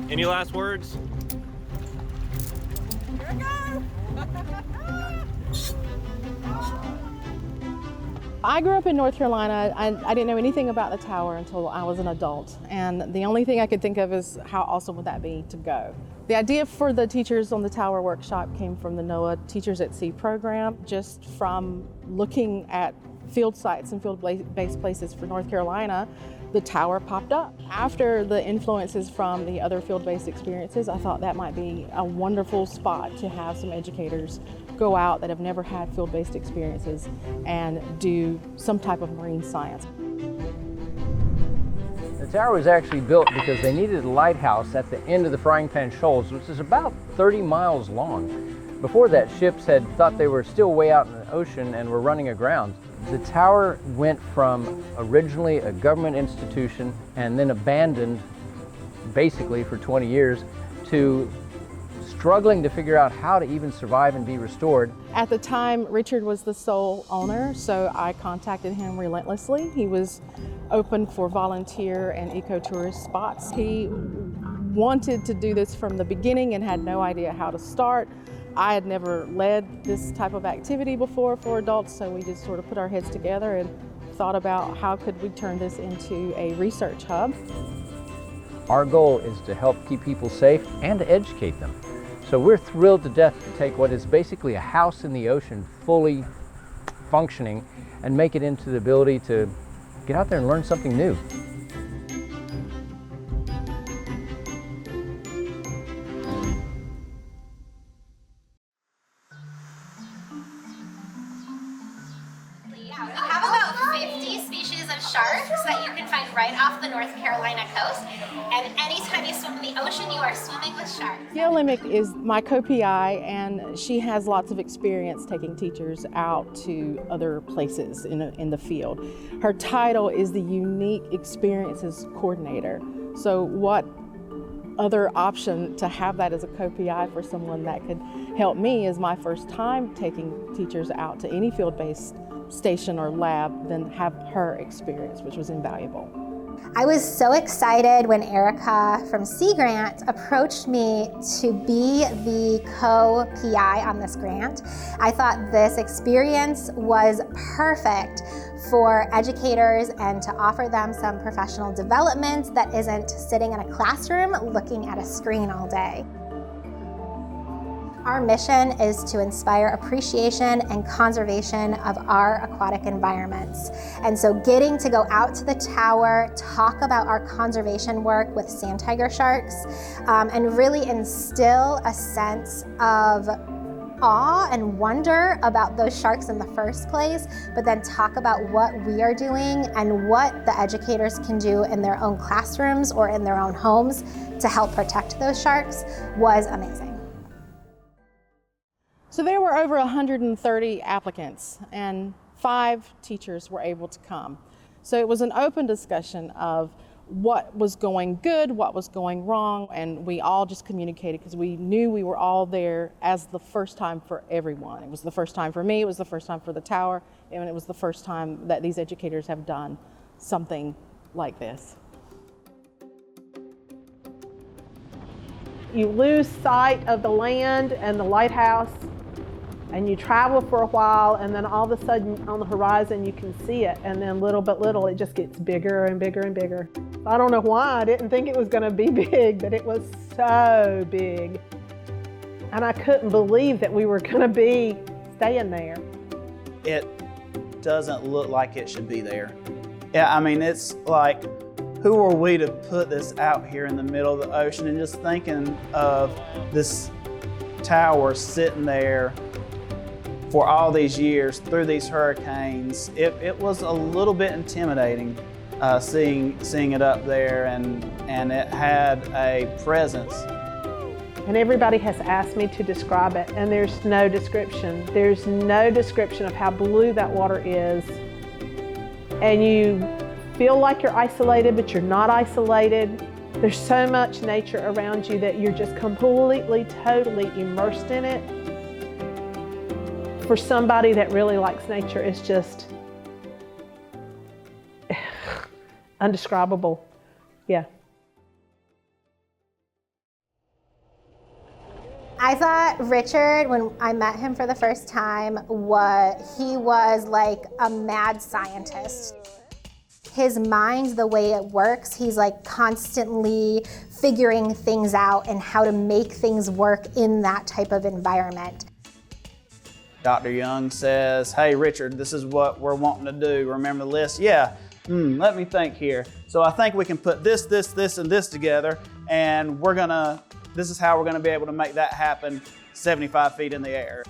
Any last words? Here we go! I grew up in North Carolina. I didn't know anything about the tower until I was an adult. And the only thing I could think of is how awesome would that be to go. The idea for the Teachers on the Tower workshop came from the NOAA Teachers at Sea program. Just from looking at field sites and field-based places for North Carolina, the tower popped up. After the influences from the other field-based experiences, I thought that might be a wonderful spot to have some educators go out that have never had field-based experiences and do some type of marine science. The tower was actually built because they needed a lighthouse at the end of the Frying Pan Shoals, which is about 30 miles long. Before that, ships had thought they were still way out in the ocean and were running aground. The tower went from originally a government institution and then abandoned basically for 20 years to struggling to figure out how to even survive and be restored. At the time, Richard was the sole owner, so I contacted him relentlessly. He was open for volunteer and eco-tourist spots. He wanted to do this from the beginning and had no idea how to start. I had never led this type of activity before for adults, so we just sort of put our heads together and thought about how could we turn this into a research hub. Our goal is to help keep people safe and to educate them. So we're thrilled to death to take what is basically a house in the ocean fully functioning and make it into the ability to get out there and learn something new. We have about 50 species of sharks that you can find right off the North Carolina coast. And anytime you swim in the ocean, you are swimming with sharks. Gail Lemick is my co-PI, and she has lots of experience taking teachers out to other places in the field. Her title is the Unique Experiences Coordinator. So what other option to have that as a co-PI for someone that could help me is my first time taking teachers out to any field-based station or lab than have her experience, which was invaluable. I was so excited when Erica from Sea Grant approached me to be the co-PI on this grant. I thought this experience was perfect for educators and to offer them some professional development that isn't sitting in a classroom looking at a screen all day. Our mission is to inspire appreciation and conservation of our aquatic environments. And so getting to go out to the tower, talk about our conservation work with sand tiger sharks, and really instill a sense of awe and wonder about those sharks in the first place, but then talk about what we are doing and what the educators can do in their own classrooms or in their own homes to help protect those sharks was amazing. So there were over 130 applicants and 5 teachers were able to come. So it was an open discussion of what was going good, what was going wrong, and we all just communicated because we knew we were all there as the first time for everyone. It was the first time for me, it was the first time for the tower, and it was the first time that these educators have done something like this. You lose sight of the land and the lighthouse, and you travel for a while, and then all of a sudden on the horizon you can see it, and then little by little it just gets bigger and bigger and bigger. I don't know why I didn't think it was going to be big, but it was so big. And I couldn't believe that we were going to be staying there. It doesn't look like it should be there. Yeah, I mean, it's like, who are we to put this out here in the middle of the ocean? And just thinking of this tower sitting there for all these years through these hurricanes, it was a little bit intimidating seeing it up there, and it had a presence. And everybody has asked me to describe it, and there's no description. There's no description of how blue that water is. And you feel like you're isolated, but you're not isolated. There's so much nature around you that you're just completely, totally immersed in it. For somebody that really likes nature, it's just undescribable. Yeah. I thought Richard, when I met him for the first time, he was like a mad scientist. His mind, the way it works, he's like constantly figuring things out and how to make things work in that type of environment. Dr. Young says, hey, Richard, this is what we're wanting to do. Remember the list? Yeah. Let me think here. So I think we can put this, and this together, and this is how we're gonna be able to make that happen 75 feet in the air.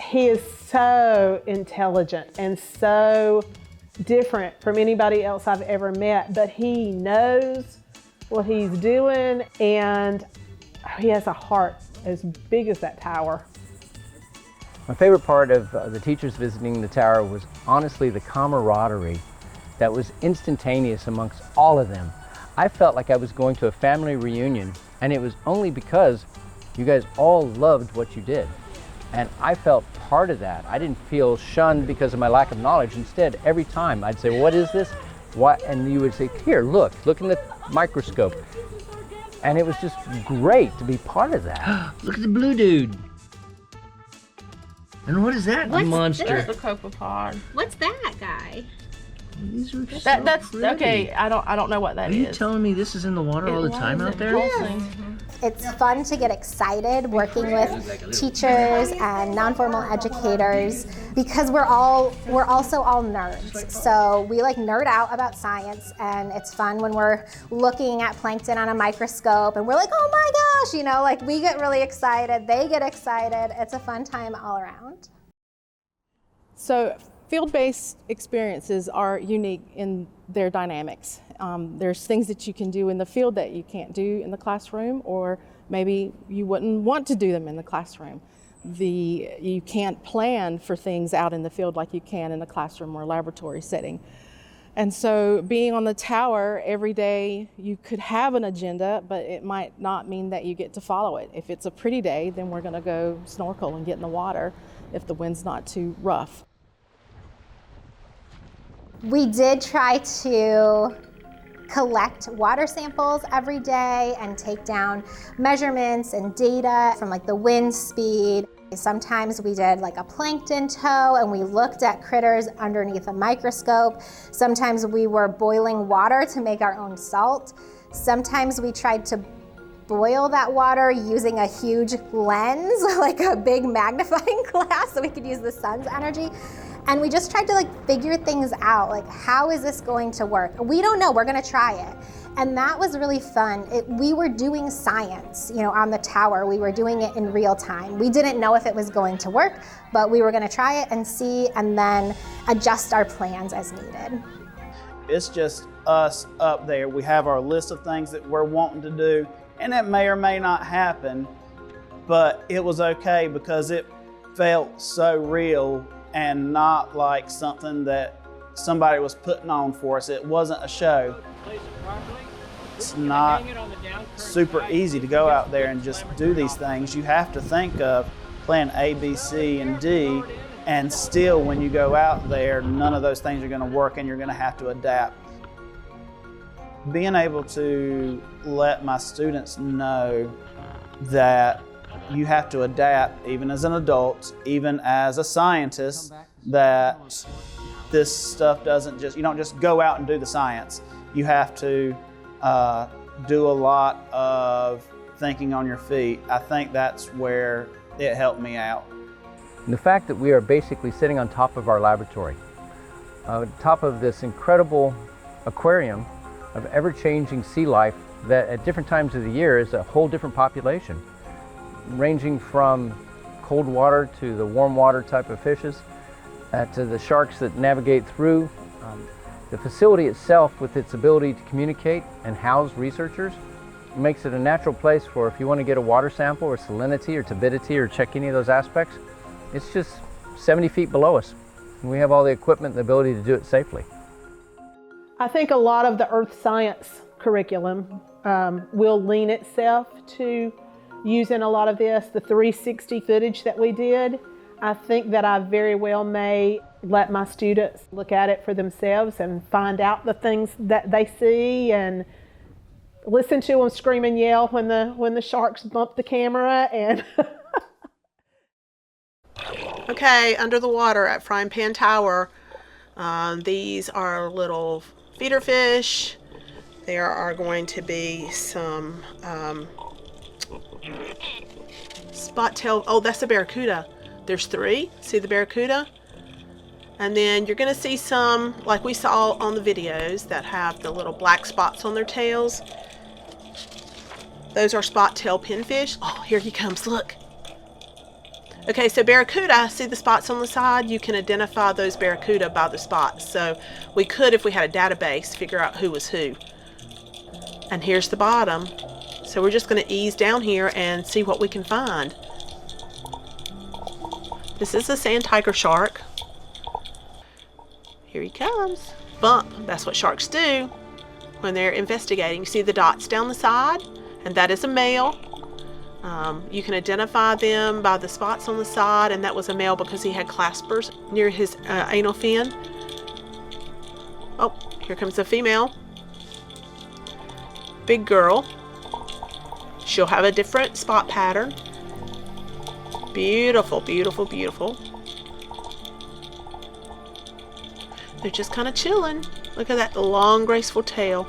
He is so intelligent and so different from anybody else I've ever met, but he knows what he's doing, and he has a heart as big as that tower. My favorite part of the teachers visiting the tower was honestly the camaraderie that was instantaneous amongst all of them. I felt like I was going to a family reunion, and it was only because you guys all loved what you did. And I felt part of that. I didn't feel shunned because of my lack of knowledge. Instead, every time I'd say, what is this? What? And you would say, here, look in the microscope. And it was just great to be part of that. Look at the blue dude. And what is that monster? There's the copepod. What's that guy? These are That's pretty. okay. I don't know what that Are is. you telling me this is in the water all the time out there? It's fun to get excited working with teachers and non-formal educators because we're also all nerds. So we like nerd out about science, and it's fun when we're looking at plankton on a microscope and we're like, oh my gosh, like we get really excited, they get excited. It's a fun time all around. So field-based experiences are unique in their dynamics. There's things that you can do in the field that you can't do in the classroom, or maybe you wouldn't want to do them in the classroom. You can't plan for things out in the field like you can in a classroom or laboratory setting. And so being on the tower every day, you could have an agenda, but it might not mean that you get to follow it. If it's a pretty day, then we're gonna go snorkel and get in the water if the wind's not too rough. We did try to collect water samples every day and take down measurements and data from like the wind speed. Sometimes we did like a plankton tow and we looked at critters underneath a microscope. Sometimes we were boiling water to make our own salt. Sometimes we tried to boil that water using a huge lens, like a big magnifying glass, so we could use the sun's energy. And we just tried to figure things out, like how is this going to work? We don't know, we're gonna try it. And that was really fun. We were doing science, on the tower. We were doing it in real time. We didn't know if it was going to work, but we were gonna try it and see, and then adjust our plans as needed. It's just us up there. We have our list of things that we're wanting to do, and it may or may not happen, but it was okay because it felt so real and not like something that somebody was putting on for us. It wasn't a show. It's not super easy to go out there and just do these things. You have to think of plan A, B, C, and D, and still when you go out there, none of those things are gonna work and you're gonna have to adapt. Being able to let my students know that you have to adapt even as an adult, even as a scientist, that this stuff you don't just go out and do the science. You have to do a lot of thinking on your feet. I think that's where it helped me out. And the fact that we are basically sitting on top of our laboratory, on top of this incredible aquarium of ever-changing sea life that at different times of the year is a whole different population, ranging from cold water to the warm water type of fishes, to the sharks that navigate through. The facility itself, with its ability to communicate and house researchers, makes it a natural place for if you want to get a water sample or salinity or turbidity or check any of those aspects. It's just 70 feet below us, and we have all the equipment and the ability to do it safely. I think a lot of the earth science curriculum will lean itself to using a lot of this. The 360 footage that we did, I think that I very well may let my students look at it for themselves and find out the things that they see and listen to them scream and yell when the sharks bump the camera. And okay, under the water at Frying Pan Tower, these are little feeder fish. There are going to be some spot tail. Oh, that's a barracuda. There's 3. See the barracuda? And then you're going to see some, like we saw on the videos, that have the little black spots on their tails. Those are spot tail pinfish. Oh, here he comes, look. Okay, so barracuda, see the spots on the side? You can identify those barracuda by the spots. So we could, if we had a database, figure out who was who. And here's the bottom. So we're just going to ease down here and see what we can find. This is a sand tiger shark. Here he comes. Bump. That's what sharks do when they're investigating. You see the dots down the side? And that is a male. You can identify them by the spots on the side, and that was a male because he had claspers near his anal fin. Oh, here comes a female. Big girl. She'll have a different spot pattern. Beautiful, beautiful, beautiful. They're just kind of chilling. Look at that long, graceful tail.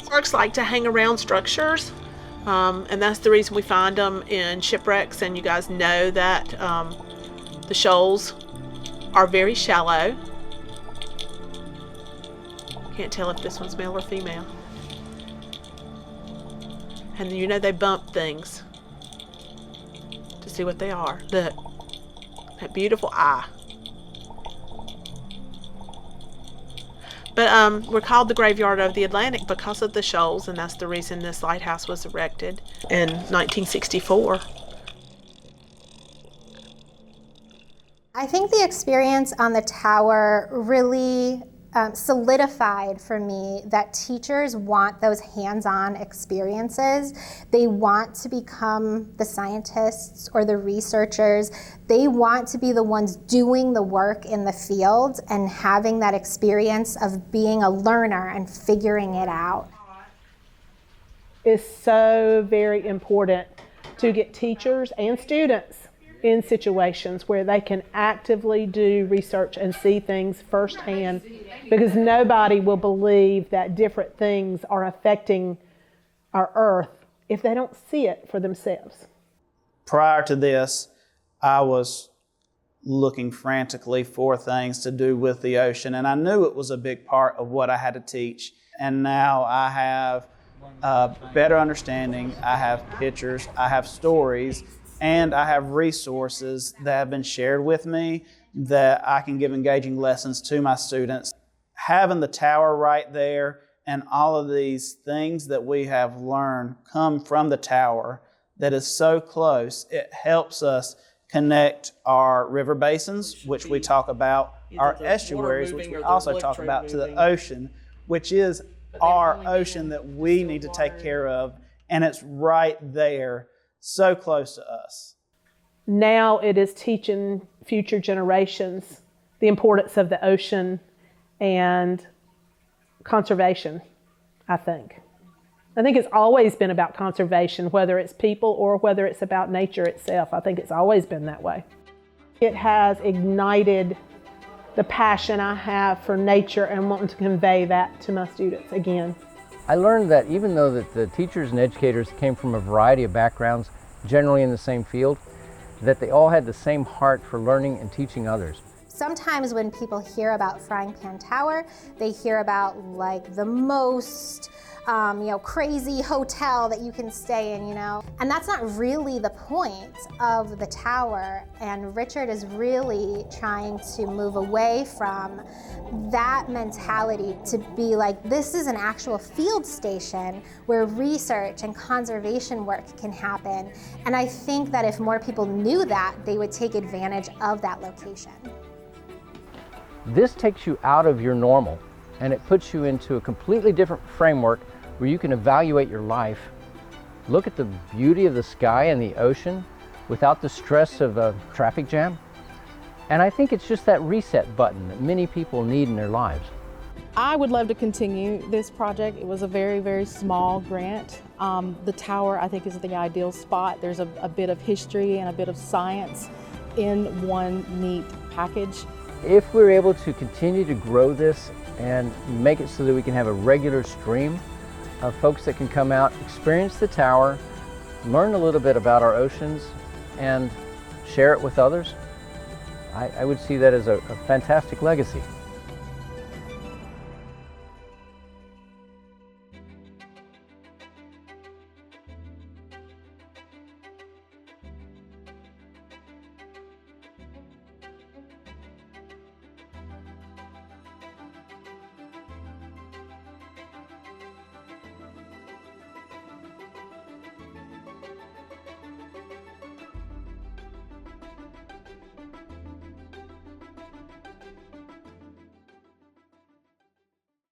Sharks like to hang around structures, and that's the reason we find them in shipwrecks. And you guys know that the shoals are very shallow. Can't tell if this one's male or female. And you know they bump things to see what they are. Look, that beautiful eye. But we're called the Graveyard of the Atlantic because of the shoals, and that's the reason this lighthouse was erected in 1964. I think the experience on the tower really solidified for me that teachers want those hands-on experiences. They want to become the scientists or the researchers. They want to be the ones doing the work in the field and having that experience of being a learner and figuring it out. It's so very important to get teachers and students in situations where they can actively do research and see things firsthand, because nobody will believe that different things are affecting our earth if they don't see it for themselves. Prior to this, I was looking frantically for things to do with the ocean, and I knew it was a big part of what I had to teach. And now I have a better understanding, I have pictures, I have stories, and I have resources that have been shared with me that I can give engaging lessons to my students. Having the tower right there and all of these things that we have learned come from the tower that is so close, it helps us connect our river basins, which we talk about, our estuaries, which we also talk about, to the ocean, which is our ocean that we need to take care of, and it's right there, so close to us. Now it is teaching future generations the importance of the ocean and conservation, I think. I think it's always been about conservation, whether it's people or whether it's about nature itself. I think it's always been that way. It has ignited the passion I have for nature and wanting to convey that to my students again. I learned that even though that the teachers and educators came from a variety of backgrounds, generally in the same field, that they all had the same heart for learning and teaching others. Sometimes when people hear about Frying Pan Tower, they hear about like the most crazy hotel that you can stay in, and that's not really the point of the tower. And Richard is really trying to move away from that mentality to be like, this is an actual field station where research and conservation work can happen. And I think that if more people knew that, they would take advantage of that location. This takes you out of your normal, and it puts you into a completely different framework where you can evaluate your life, look at the beauty of the sky and the ocean without the stress of a traffic jam. And I think it's just that reset button that many people need in their lives. I would love to continue this project. It was a very, very small grant. The tower, I think, is the ideal spot. There's a bit of history and a bit of science in one neat package. If we're able to continue to grow this and make it so that we can have a regular stream of folks that can come out, experience the tower, learn a little bit about our oceans, and share it with others, I would see that as a fantastic legacy.